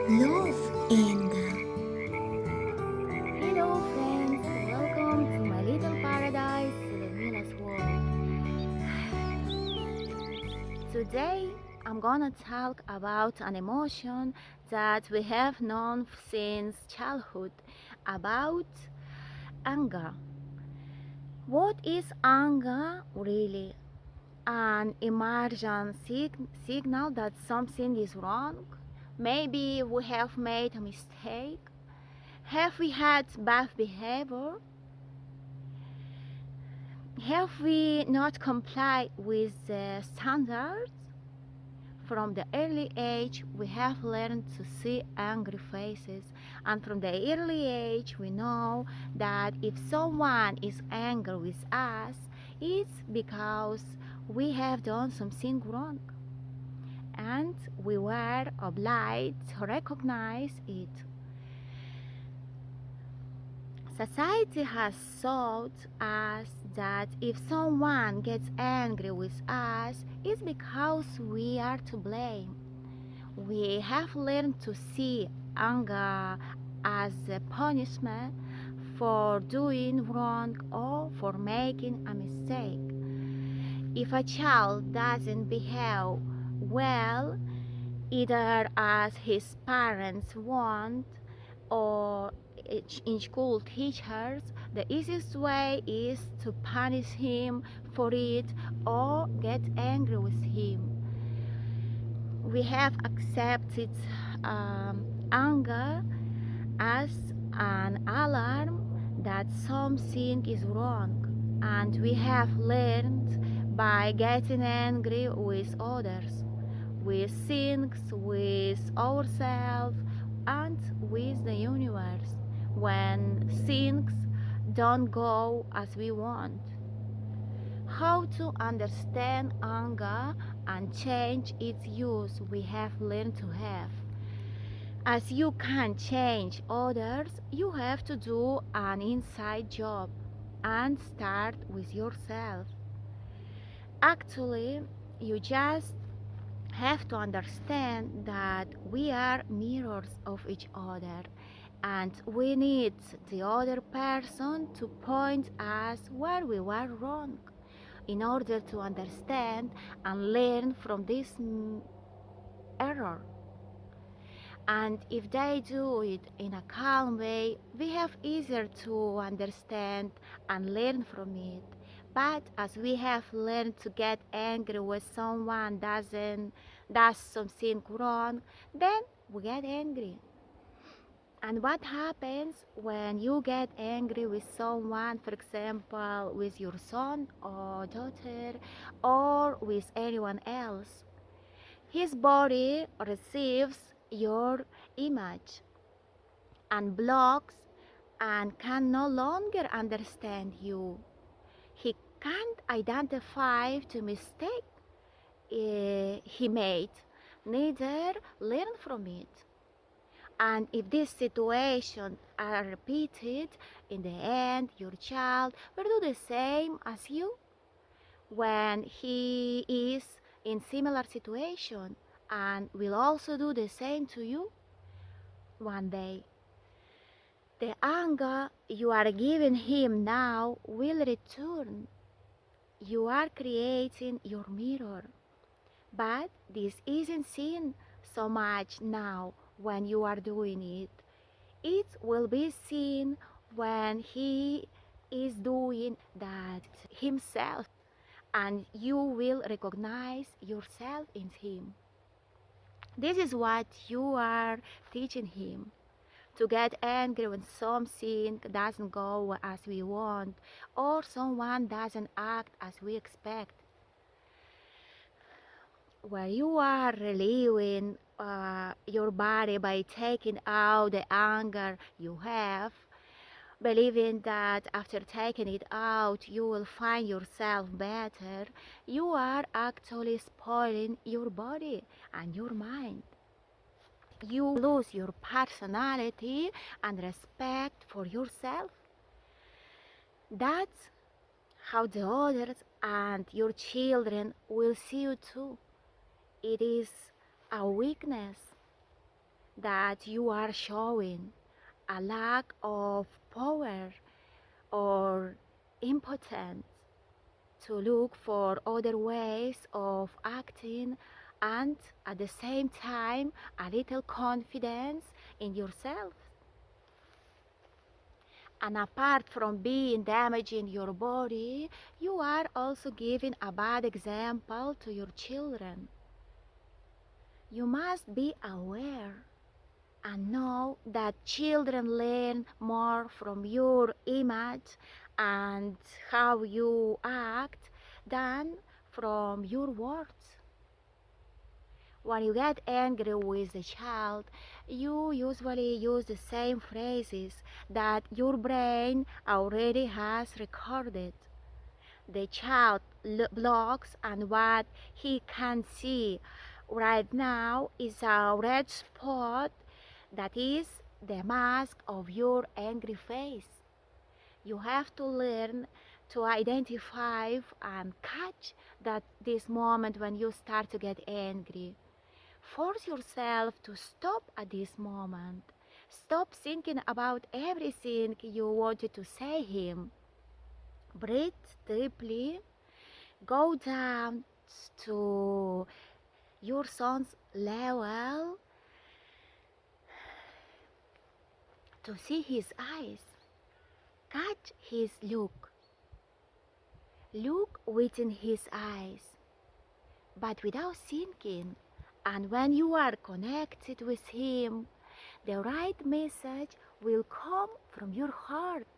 love and Hello friends, welcome to my little paradise, Lyudmyla's world. Today I'm gonna talk about an emotion that we have known since childhood, about anger. What is anger really? An emergency signal that something is wrong? Maybe we have made a mistake? Have we had bad behavior? Have we not complied with the standards? From the early age, we have learned to see angry faces, and from the early age, we know that if someone is angry with us, it's because we have done something wrong, and we were obliged to recognize it. Society has taught us that if someone gets angry with us, it's because we are to blame. We have learned to see anger as a punishment for doing wrong or for making a mistake. If a child doesn't behave well, either as his parents want or in school teachers, the easiest way is to punish him for it or get angry with him. We have accepted anger as an alarm that something is wrong, and we have learned by getting angry with others, with things, with ourselves, and with the universe when things don't go as we want. How to understand anger and change its use we have learned to have. As you can't change others, you have to do an inside job and start with yourself. Actually, you just have to understand that we are mirrors of each other, and we need the other person to point us where we were wrong in order to understand and learn from this error. And if they do it in a calm way, we have easier to understand and learn from it. But as we have learned to get angry when someone does something wrong, then we get angry. And what happens when you get angry with someone, for example, with your son or daughter, or with anyone else? His body receives your image and blocks and can no longer understand you. He can't identify the mistake he made, neither learn from it. And if these situations are repeated, in the end, your child will do the same as you when he is in similar situation, and will also do the same to you one day. The anger you are giving him now will return. You are creating your mirror, but this isn't seen so much now when you are doing it. It will be seen when he is doing that himself, and you will recognize yourself in him. This is what you are teaching him: to get angry when something doesn't go as we want or someone doesn't act as we expect. Where you are relieving your body by taking out the anger you have, believing that after taking it out you will find yourself better, you are actually spoiling your body and your mind. You lose your personality and respect for yourself. That's how the others and your children will see you too. It is a weakness. that you are showing a lack of power or impotence, to look for other ways of acting, and at the same time a little confidence in yourself. And apart from being damaging your body, you are also giving a bad example to your children. You must be aware and know that children learn more from your image and how you act than from your words. When you get angry with a child, you usually use the same phrases that your brain already has recorded. The child blocks, and what he can see right now is a red spot that is the mask of your angry face. You have to learn to identify and catch that this moment when you start to get angry. Force yourself to stop at this moment. Stop thinking about everything you wanted to say him. Breathe deeply. Go down to your son's level to see his eyes. Catch his look. Look within his eyes, but without thinking. And when you are connected with him, the right message will come from your heart,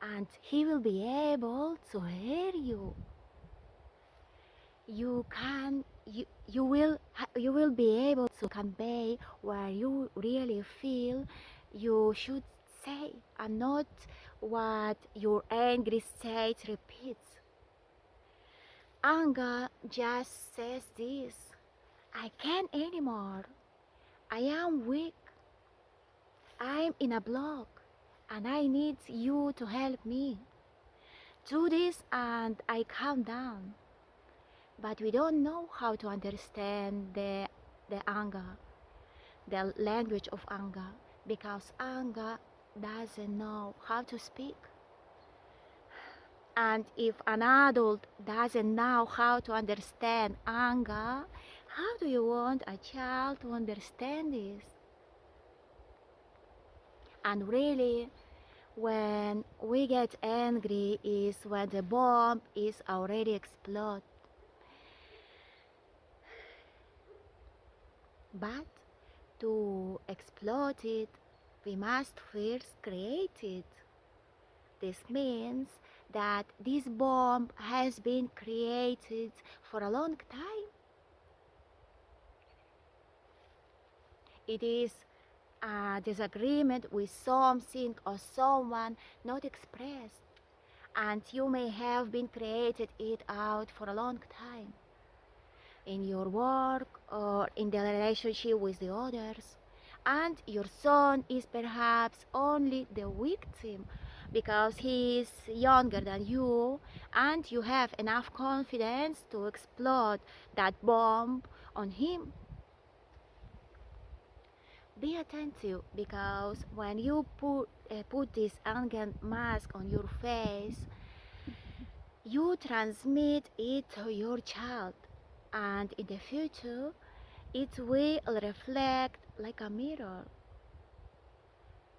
and he will be able to hear you. You will be able to convey what you really feel you should say, and not what your angry state repeats. Anger just says this: I can't anymore. I am weak. I'm in a block, and I need you to help me. Do this and I calm down. But we don't know how to understand the anger, the language of anger, because anger doesn't know how to speak. And if an adult doesn't know how to understand anger, how do you want a child to understand this? And really, when we get angry is when the bomb is already exploded. But to explode it, we must first create it. This means that this bomb has been created for a long time. It is a disagreement with something or someone not expressed, and you may have been created it out for a long time in your work or in the relationship with the others, and your son is perhaps only the victim because he is younger than you, and you have enough confidence to explode that bomb on him. Be attentive, because when you put this anger mask on your face, you transmit it to your child, and in the future it will reflect like a mirror.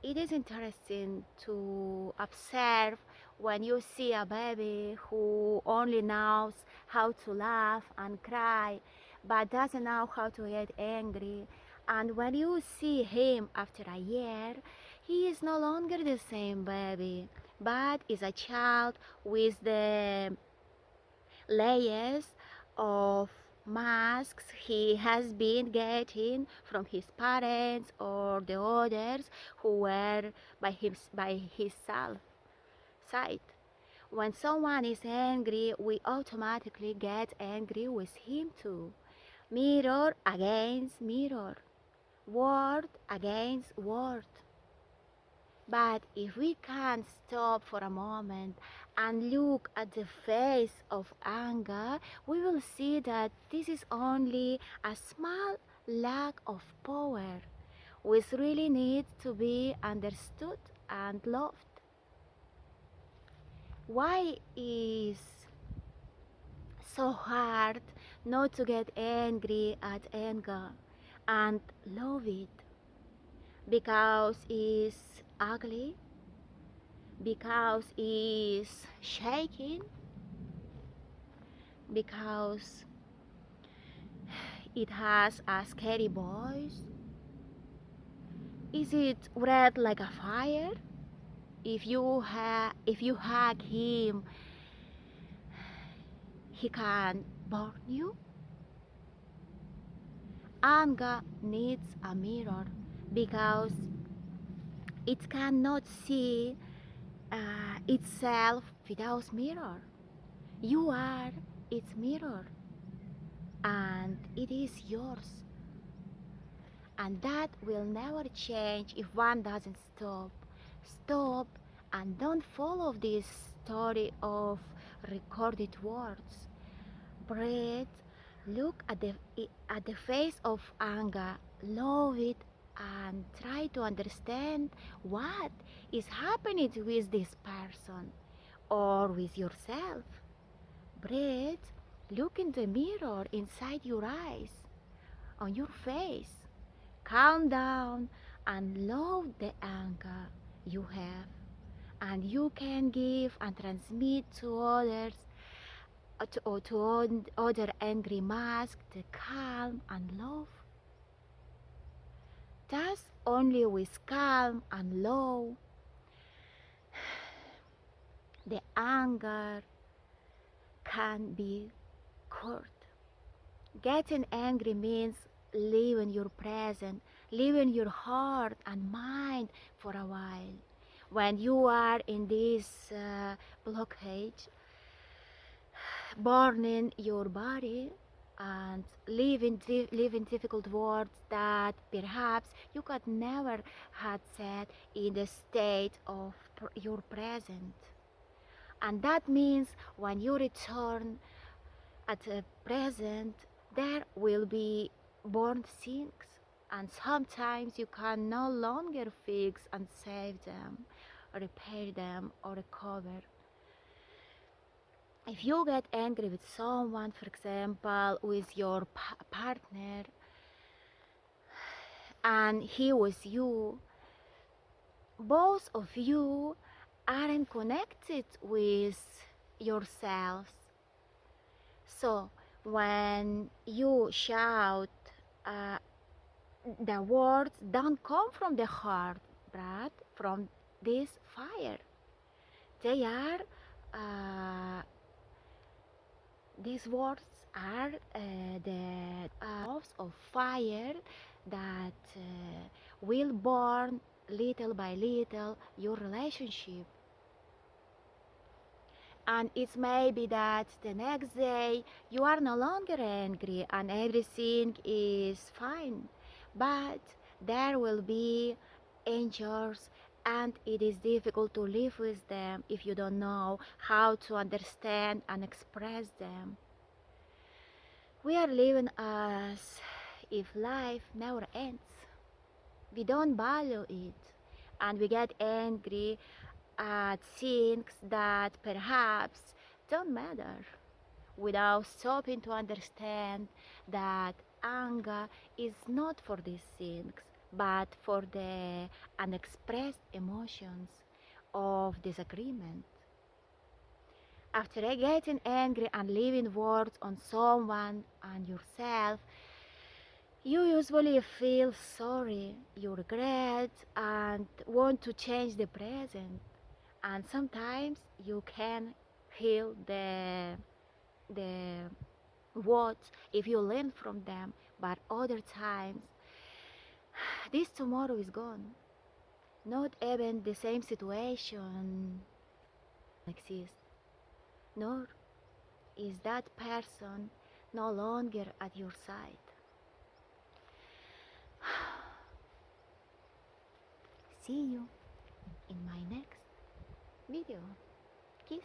It is interesting to observe when you see a baby who only knows how to laugh and cry, but doesn't know how to get angry. And when you see him after a year, he is no longer the same baby, but is a child with the layers of masks he has been getting from his parents or the others who were by his side. When someone is angry, we automatically get angry with him too. Mirror against mirror, word against word. But if we can stop for a moment and look at the face of anger, we will see that this is only a small lack of power. which really needs to be understood and loved. Why is so hard not to get angry at anger and love it? Because it's ugly, because it's shaking, because it has a scary voice. Is it red like a fire? If you hug him, he can burn you. Anger needs a mirror because it cannot see itself without mirror. You are its mirror, and it is yours. And that will never change if one doesn't stop. Stop and don't follow this story of recorded words. Breathe, look at the face of anger, love it, and try to understand what is happening with this person or with yourself. Breathe, look in the mirror inside your eyes, on your face. Calm down and love the anger you have, and you can give and transmit to others to other angry masks the calm and love. Thus, only with calm and love, the anger can be cured. Getting angry means leaving your present, leaving your heart and mind for a while. When you are in this blockage, burning your body and living difficult words that perhaps you could never had said in the state of your present. And that means when you return at the present, there will be born things, and sometimes you can no longer fix and save them, repair them, or recover. If you get angry with someone, for example, with your partner, and he was you, both of you aren't connected with yourselves. So when you shout, the words don't come from the heart, but from this fire. They are, these words are the loaves of fire that will burn little by little your relationship. And it may be that the next day you are no longer angry and everything is fine, but there will be angels, and it is difficult to live with them if you don't know how to understand and express them. We are living as if life never ends. We don't value it, and we get angry at things that perhaps don't matter, without stopping to understand that anger is not for these things, but for the unexpressed emotions of disagreement. After getting angry and leaving words on someone and yourself, you usually feel sorry, you regret, and want to change the present. And sometimes you can heal the words if you learn from them, but other times this tomorrow is gone. Not even the same situation exists, nor is that person no longer at your side. See you in my next video. Kiss.